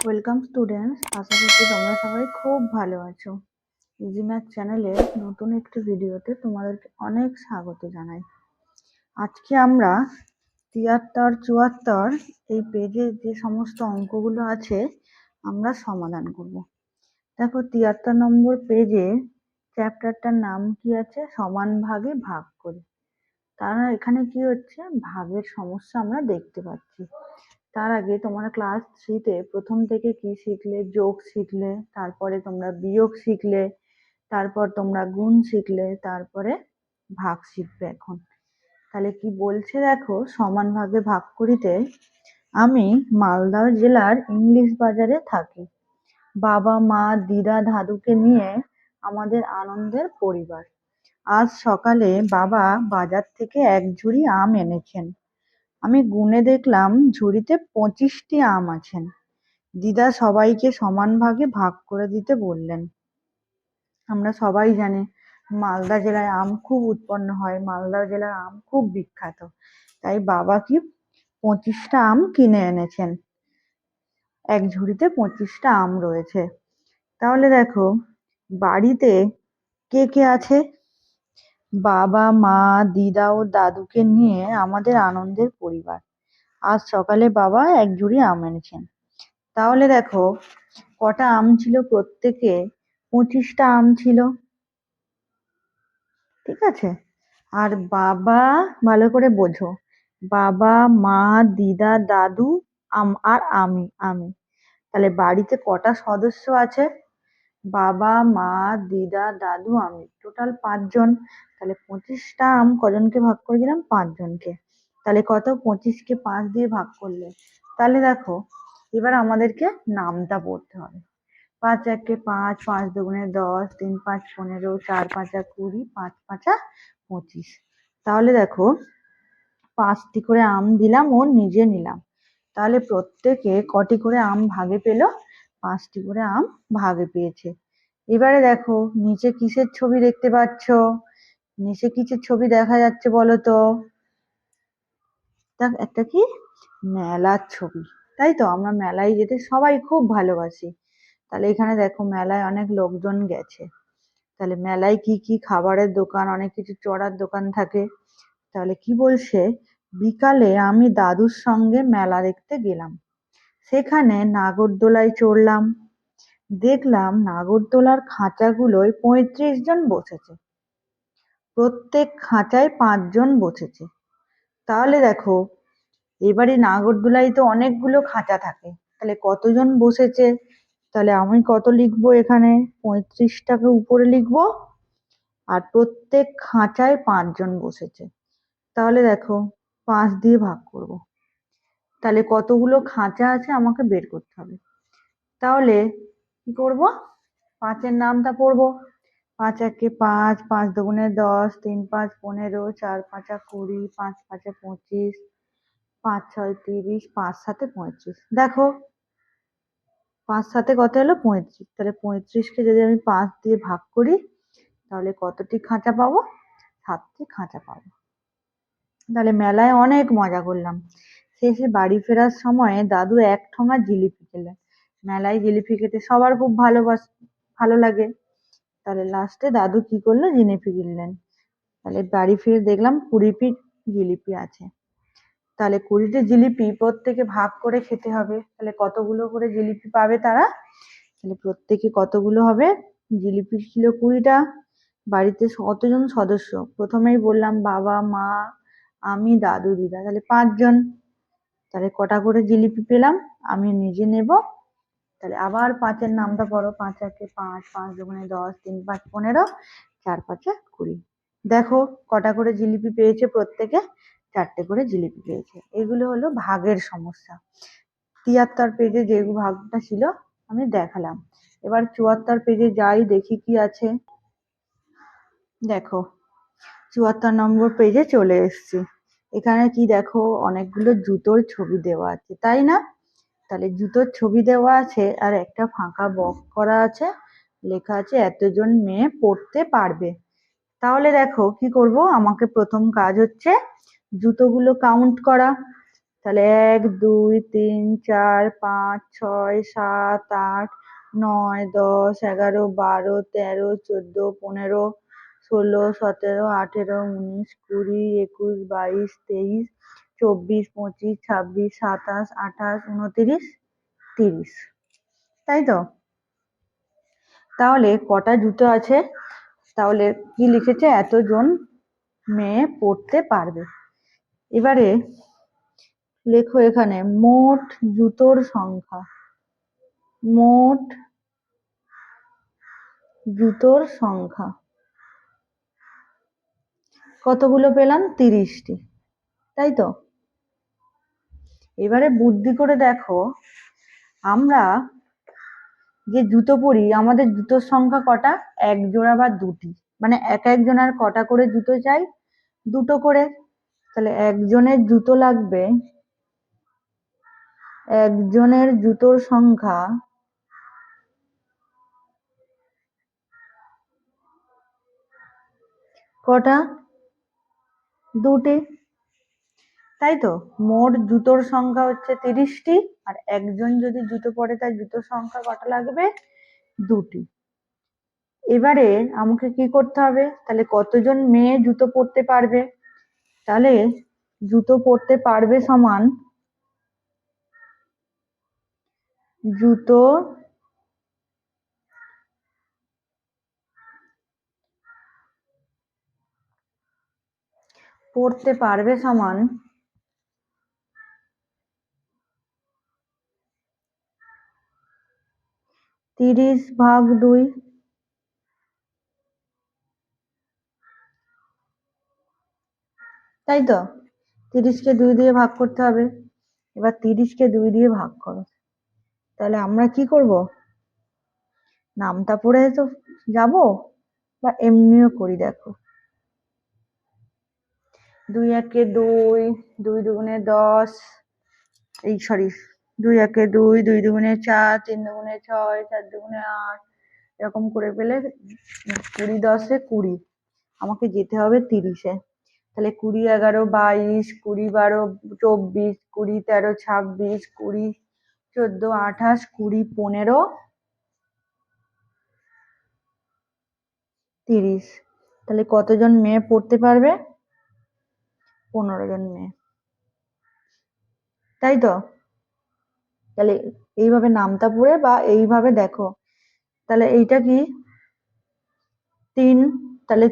Welcome students, আশা করছি তোমরা সবাই খুব ভালো আছো। ইজি ম্যাথ চ্যানেলের নতুন একটি ভিডিওতে তোমাদেরকে অনেক স্বাগত জানাই। আজকে আমরা 73-74 এই পেজে যে সমস্ত অঙ্কগুলো আছে আমরা সমাধান করব। দেখো 73 নম্বর পেজে চ্যাপ্টারটার নাম কি আছে? সমান ভাগে ভাগ করে। তারা এখানে কি হচ্ছে, ভাগের সমস্যা আমরা দেখতে পাচ্ছি। তার আগে তোমরা ক্লাস 3-তে প্রথম থেকে কি শিখলে? যোগ শিখলে, তারপরে তোমরা বিয়োগ শিখলে, তারপর তোমরা গুণ শিখলে, তারপরে ভাগ শিখবে এখন। তাহলে কি বলছে দেখো, সমান ভাগে ভাগ করিতে। আমি মালদা জেলার ইংলিশ বাজারে থাকি। বাবা মা দিদা দাদুকে নিয়ে আমাদের আনন্দের পরিবার। আজ সকালে বাবা বাজার থেকে এক ঝুড়ি আম এনেছেন। আমি গুনে দেখলাম ঝুড়িতে 25টি আম আছেন। দিদা সবাইকে সমান ভাগে ভাগ করে দিতে বললেন। আমরা সবাই জানি মালদা জেলায় আম খুব উৎপন্ন হয়, মালদা জেলার আম খুব বিখ্যাত। তাই বাবা কি 25টা আম কিনে এনেছেন। এক ঝুড়িতে 25টা আম রয়েছে। তাহলে দেখো বাড়িতে কে কে আছে? বাবা মা দিদা ও দাদুকে নিয়ে আমাদের আনন্দের পরিবার। আজ সকালে বাবা এক ঝুড়ি আম এনেছেন। তাহলে দেখো কটা আম ছিল? প্রত্যেকে 25টা আম ছিল, ঠিক আছে। আর বাবা, ভালো করে বোঝো, বাবা মা দিদা দাদু আর আমি তাহলে বাড়িতে কটা সদস্য আছে? বাবা মা দিদা দাদু আমি, টোটাল 5 জন। তাহলে 25টা আম কজনকে ভাগ করে দিলাম? 5 জনকে। তাহলে কত? 25কে 5 দিয়ে ভাগ করলে। তাহলে দেখো এবার আমাদেরকে নামটা পড়তে হবে। 5 একে 5, 5 দুগুণে 10, 3 5 15, 4 5 20, 5 5 25। তাহলে দেখো 5টি করে আম দিলাম ও নিজে নিলাম। তাহলে প্রত্যেকে কটি করে আম ভাগে পেল? 5টি করে আম ভাগে পেয়েছে। এবারে দেখো নিচে কিসের ছবি দেখতে পাচ্ছ? নিচে কিসের ছবি দেখা যাচ্ছে বলো তো? একটা কি মেলার ছবি, তাই তো? আমরা মেলায় যেতে সবাই খুব ভালোবাসি। তাহলে এখানে দেখো মেলায় অনেক লোকজন গেছে। তাহলে মেলায় কি কি খাবারের দোকান, অনেক কিছু চড়ার দোকান থাকে। তাহলে কি বলছে? বিকালে আমি দাদুর সঙ্গে মেলা দেখতে গেলাম। সেখানে নাগরদোলায় চড়লাম। দেখলাম নাগরদোলার খাঁচাগুলোয় 35 জন বসেছে। প্রত্যেক খাঁচায় 5 জন বসেছে। তাহলে দেখো এবারে নাগরদোলায় তো অনেকগুলো খাঁচা থাকে, তাহলে কতজন বসেছে? তাহলে আমি কত লিখবো এখানে? 35টাকে উপরে লিখবো, আর প্রত্যেক খাঁচায় 5 জন বসেছে। তাহলে দেখো 5 দিয়ে ভাগ করব। তাহলে কতগুলো খাঁচা আছে আমাকে বের করতে হবে। তাহলে কি করব? 5-এর নামটা পড়বো। 5 একে 5, 5 দুগুণে 10, 3 5 15, 4 5 20, 5 5 25, 5 6 30, 5 7 35। দেখো 5 7 কত হলো? 35। তাহলে 35কে যদি আমি 5 দিয়ে ভাগ করি তাহলে কতটি খাঁচা পাবো? 7টি খাঁচা পাবো। তাহলে মেলায় অনেক মজা করলাম। শেষে বাড়ি ফেরার সময় দাদু 1 ঠোঙা জিলিপি খেলেন। মেলায় জিলিপি খেতে সবার খুব ভালো লাগে। তাহলে লাস্টে দাদু কি করলো? জিলিপি কিনলেন। তাহলে বাড়ি ফিরে দেখলাম 20টি জিলিপি আছে। তাহলে 20টি জিলিপি প্রত্যেকে ভাগ করে খেতে হবে। তাহলে কতগুলো করে জিলিপি পাবে তারা? তাহলে প্রত্যেকে কতগুলো হবে? জিলিপি ছিল 20টা। বাড়িতে কতজন সদস্য? প্রথমেই বললাম বাবা মা আমি দাদু দিদা, তাহলে 5 জন। তাহলে কটা করে জিলিপি পেলাম? আমি নিজে নেব। তাহলে আবার 5-এর নামটা পড়ো। 5 একে 5, 5 দুগুণে 10, 3 5 15, 4 5 20। দেখো কটা করে জিলিপি পেয়েছে প্রত্যেকে? 4টে করে জিলিপি পেয়েছে। এগুলো হলো ভাগের সমস্যা। 73 পেজে যে ভাগটা ছিল আমি দেখালাম। এবার 74 পেজে যাই, দেখি কি আছে। দেখো 74 নম্বর পেজে চলে এসেছি। এখানে কি দেখো, অনেকগুলো জুতোর ছবি দেওয়া আছে, তাই না? তাহলে জুতোর ছবি দেওয়া আছে আর একটা ফাঁকা বক্স করা আছে, লেখা আছে এতজন মেয়ে পড়তে পারবে। তাহলে দেখো কি করব, আমাকে প্রথম কাজ হচ্ছে জুতোগুলো কাউন্ট করা। তাহলে 1 2 3 4 5 6 7 8 9 10 11 12 13 14 15 16 17 18 19 20 21 22 23 24 25 26 27 28 29 30, তাই তো? তাহলে কটা জুতো আছে? তাহলে কি লিখেছে? এতজন মেয়ে পড়তে পারবে। এবারে লেখো এখানে মোট জুতোর সংখ্যা। মোট জুতোর সংখ্যা কতগুলো পেলাম? 30টি, তাই তো? এবারে বুদ্ধি করে দেখো, আমরা যে জুতো পরি আমাদের জুতোর সংখ্যা কটা? এক জোড়া বা দুটি, মানে এক একজনের কটা করে জুতো চাই? দুটো করে। তাহলে একজনের জুতো লাগবে, একজনের জুতোর সংখ্যা কটা? দুটি, তাই তো? মোট জুতোর সংখ্যা হচ্ছে 30টি, আর একজন যদি জুতো পরে তার জুতোর সংখ্যা কটা লাগবে? দুটি। এবারে আমাকে কি করতে হবে? তাহলে কতজন মেয়ে জুতো পরতে পারবে? তাহলে জুতো পরতে পারবে সমান জুতো পরতে পারবে সমান 30/2, তাই তো? 30কে 2 দিয়ে ভাগ করতে হবে। এবার 30কে 2 দিয়ে ভাগ করো। তাহলে আমরা কি করব? নামটা পড়ে তো যাব, বা এমনিও করি, দেখো। 2 একে 2, 2 দুগুণে 10, এই সরি, 2 একে 2, 2 দুগুণে 4, 3 দুগুণে 6, 4 দুগুণে 8, এরকম করে পেলে 20 10 20, আমাকে যেতে হবে 30-এ। তাহলে 20 11 22, 20 12 24, 20 13 26, 20 14 28, 20 15 30। তাহলে কতজন মেয়ে পড়তে পারবে? 15 জন মেয়ে, তাই তো? তাহলে এইভাবে নামতা পড়ে বা এইভাবে দেখো, তাহলে এইটা কি? 3, তাহলে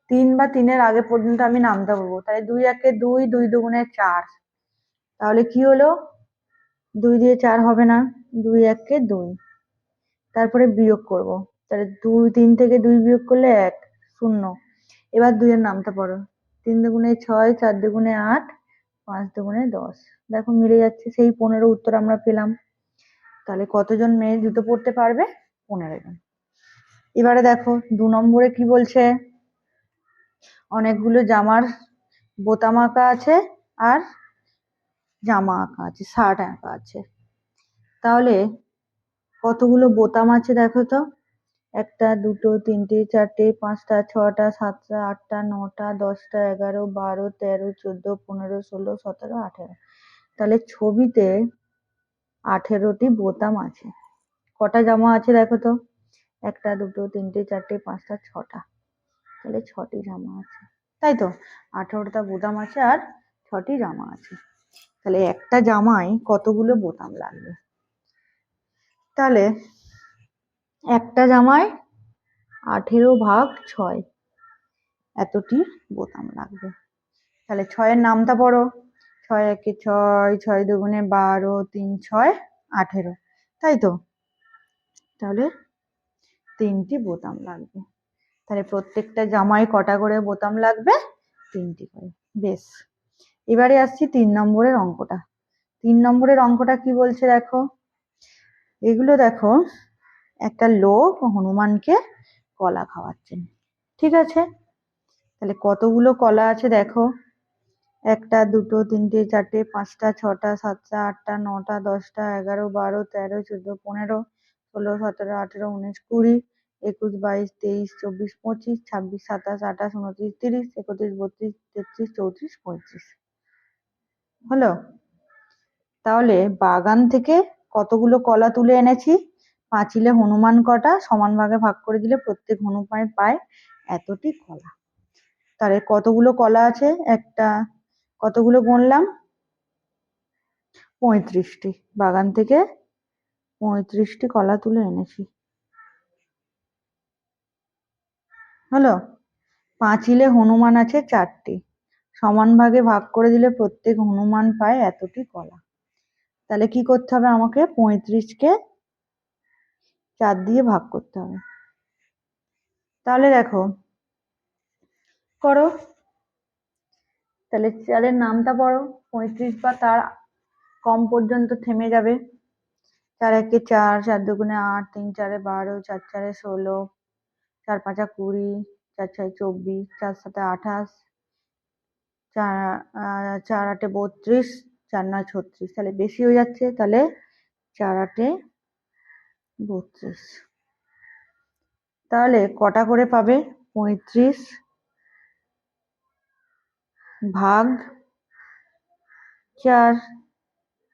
3 বা 3-এর আগে পর্যন্ত আমি নামতা পড়বো। তাহলে 2 একে 2, 2 দুগুণে 4, তাহলে কি হলো? 2 দিয়ে 4 হবে না, 2 একে 2। তারপরে বিয়োগ করব, তাহলে 3 থেকে 2 বিয়োগ করলে 1, 0। এবার 2 এর নামতা পড়ো। 3 দুগুণে 6, 4 দুগুণে 8, 5 দুগুণে 10, দেখো মিলে যাচ্ছে, সেই 15 উত্তর আমরা পেলাম। তাহলে কতজন মেয়ে জুতো পরতে পারবে? 15 জন। এবারে দেখো 2 নম্বরে কি বলছে? অনেকগুলো জামার বোতাম আঁকা আছে আর জামা আঁকা আছে, শার্ট আঁকা আছে। তাহলে কতগুলো বোতাম আছে দেখো তো? 1টা 2টো 3টে 4টে 5টা 6টা 7টা 8টা 9টা 10টা 11 12 13 14 15 16 17 18। তাহলে ছবিতে 18টি বোতাম আছে। কটা জামা আছে দেখো তো? 1টা 2টো 3টে 4টে 5টা 6টা, তাহলে 6টি জামা আছে, তাই তো? 18টা বোতাম আছে আর 6টি জামা আছে। তাহলে একটা জামায় কতগুলো বোতাম লাগবে? তাহলে একটা জামায় 18/6, এতটি বোতাম লাগবে। তাহলে 6-এর নামটা পড়ো। 6 একে 6, 6 দুগুণে 12, 3 6 18, তাই তো? তাহলে 3টি বোতাম লাগবে। তাহলে প্রত্যেকটা জামায় কটা করে বোতাম লাগবে? 3টি করে। বেশ, এবারে আসছি 3 নম্বরের অঙ্কটা। 3 নম্বরের অঙ্কটা কি বলছে দেখো? এগুলো দেখো, একটা লোক হনুমানকে কলা খাওয়াচ্ছেন, ঠিক আছে? তাহলে কতগুলো কলা আছে দেখো? 1টা 2টো 3টে 4টে 5টা 6টা 7টা 8টা 9টা 10টা 11 12 13 14 15 16 17 18 19 20 21 22 23 24 25 26 27 28 29 30 31 32 33 34 35। হলো? তাহলে বাগান থেকে কতগুলো কলা তুলে এনেছি, পাঁচিলে হনুমান কটা, সমান ভাগে ভাগ করে দিলে প্রত্যেক হনুমান পায় এতটি কলা। তাহলে কতগুলো কলা আছে, একটা কতগুলো গুনলাম, 35টি। বাগান থেকে 35টি কলা তুলে এনেছি। হলো? পাঁচিলে হনুমান আছে 4টি, সমান ভাগে ভাগ করে দিলে প্রত্যেক হনুমান পায় এতটি কলা। তাহলে কি করতে হবে, আমাকে 35কে 4 দিয়ে ভাগ করতে হবে। তাহলে দেখো করো, তাহলে 4-এর নামটা পড়ো, 35 বা তার কম পর্যন্ত থেমে যাবে। 4 একে 4, 4 দুগুণে 8, 3 4-এ 12, 4 4-এ 16, 4 5-এ 20, 4 6-এ 24, 4 7-এ 28, 4 8-এ 32, 4 9 36। তাহলে বেশি হয়ে যাচ্ছে, তাহলে 4 8-এ 32। তাহলে কটা করে পাবে, 35 ভাগ 4,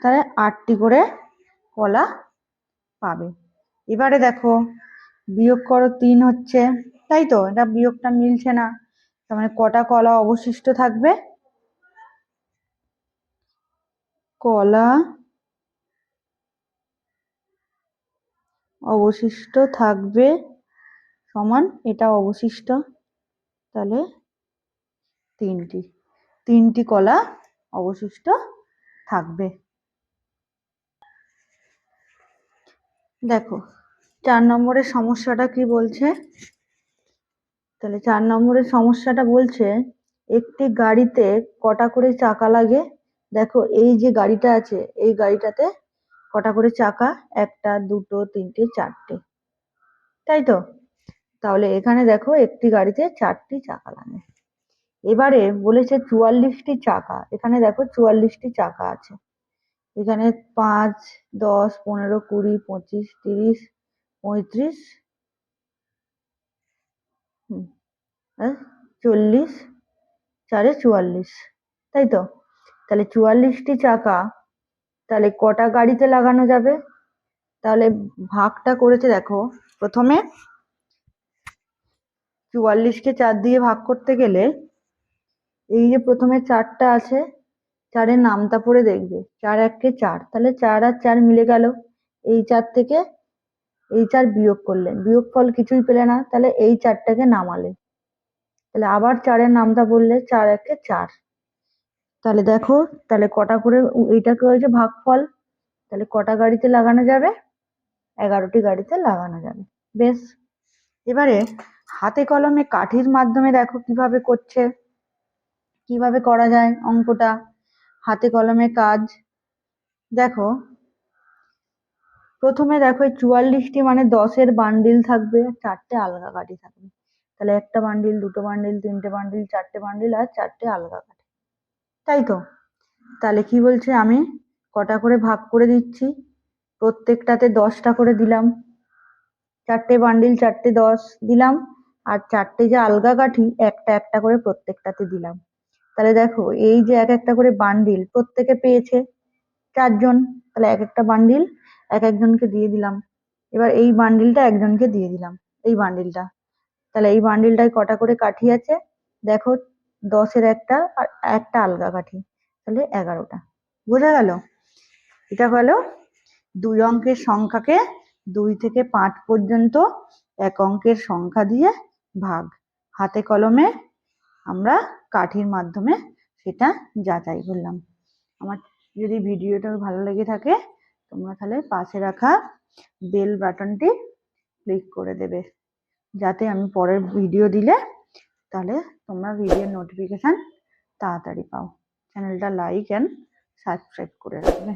তাহলে 8টি করে কলা পাবে। এবারে দেখো বিয়োগ করো, 3 হচ্ছে, তাই তো? এটা বিয়োগটা মিলছে না, তার মানে কটা কলা অবশিষ্ট থাকবে, কলা অবশিষ্ট থাকবে সমান এটা অবশিষ্ট, তাহলে 3টি কলা অবশিষ্ট থাকবে। দেখো 4 নম্বরের সমস্যাটা কি বলছে, তাহলে 4 নম্বরের সমস্যাটা বলছে একটি গাড়িতে কটা করে চাকা লাগে। দেখো এই যে গাড়িটা আছে, এই গাড়িটাতে কটা করে চাকা, 1টা 2টো 3টে 4টে, তাই তো? তাহলে এখানে দেখো একটি গাড়িতে 4টি চাকা লাগে। এবারে বলেছে 44টি চাকা, এখানে দেখো 44টি চাকা আছে, এখানে 5 10 15 20 25 30 35 40, 4-এ 44, তাই তো? তাহলে 44টি চাকা তাহলে কটা গাড়িতে লাগানো যাবে, তাহলে ভাগটা করেছে দেখো, প্রথমে 44কে 4 দিয়ে ভাগ করতে গেলে এই যে প্রথমে 4টা আছে, 4-এর নামটা পড়ে দেখবে, 4 1-এ 4, তাহলে 4 আর 4 মিলে গেল, এই 4 থেকে এই 4 বিয়োগ করলে বিয়োগফল কিছুই পেলে না, তাহলে এই 4টাকে নামালে, তাহলে আবার 4-এর নামটা বললে, 4 1-এ 4। তাহলে দেখো তাহলে কটা করে, এইটাকে হয়েছে ভাগফল, তাহলে কটা গাড়িতে লাগানো যাবে, 11টি গাড়িতে লাগানো যাবে। বেশ, এবারে হাতে কলমে কাঠির মাধ্যমে দেখো কিভাবে করছে, কিভাবে করা যায় অঙ্কটা, হাতে কলমে কাজ। দেখো প্রথমে দেখো 44টি মানে 10-এর বান্ডিল থাকবে, 4টে আলগা কাঠি থাকবে, তাহলে একটা বান্ডিল, দুটো বান্ডিল, 3টে বান্ডিল, 4টে বান্ডিল আর 4টে আলগা কাঠি, তাই তো? তাহলে কি বলছে, আমি কটা করে ভাগ করে দিচ্ছি, প্রত্যেকটাতে 10টা করে দিলাম, 4টে বান্ডিল 4টে 10 দিলাম, আর 4টে যে আলগা কাঠি একটা একটা করে প্রত্যেকটাতে দিলাম। তাহলে দেখো এই যে এক একটা করে বান্ডিল প্রত্যেকে পেয়েছে 4 জন, তাহলে এক একটা বান্ডিল এক একজনকে দিয়ে দিলাম। এবার এই বান্ডিলটা একজনকে দিয়ে দিলাম, এই বান্ডিলটা, তাহলে এই বান্ডিলটায় কটা করে কাঠি আছে, দেখো 10-এর একটা আর একটা আলগা কাঠি, তাহলে 11টা। বোঝা গেল? এটা হলো 2 অঙ্কের সংখ্যাকে 2 থেকে 5 পর্যন্ত এক অঙ্কের সংখ্যা দিয়ে ভাগ, হাতে কলমে আমরা কাঠির মাধ্যমে সেটা যাচাই করলাম। আমার যদি ভিডিওটা ভালো লেগে থাকে, তোমরা তাহলে পাশে রাখা বেল বাটনটি ক্লিক করে দেবে, যাতে আমি পরের ভিডিও দিলে তাহলে তোমরা ভিডিওর নোটিফিকেশন তাড়াতাড়ি পাও। চ্যানেলটা লাইক অ্যান্ড সাবস্ক্রাইব করে রাখবে।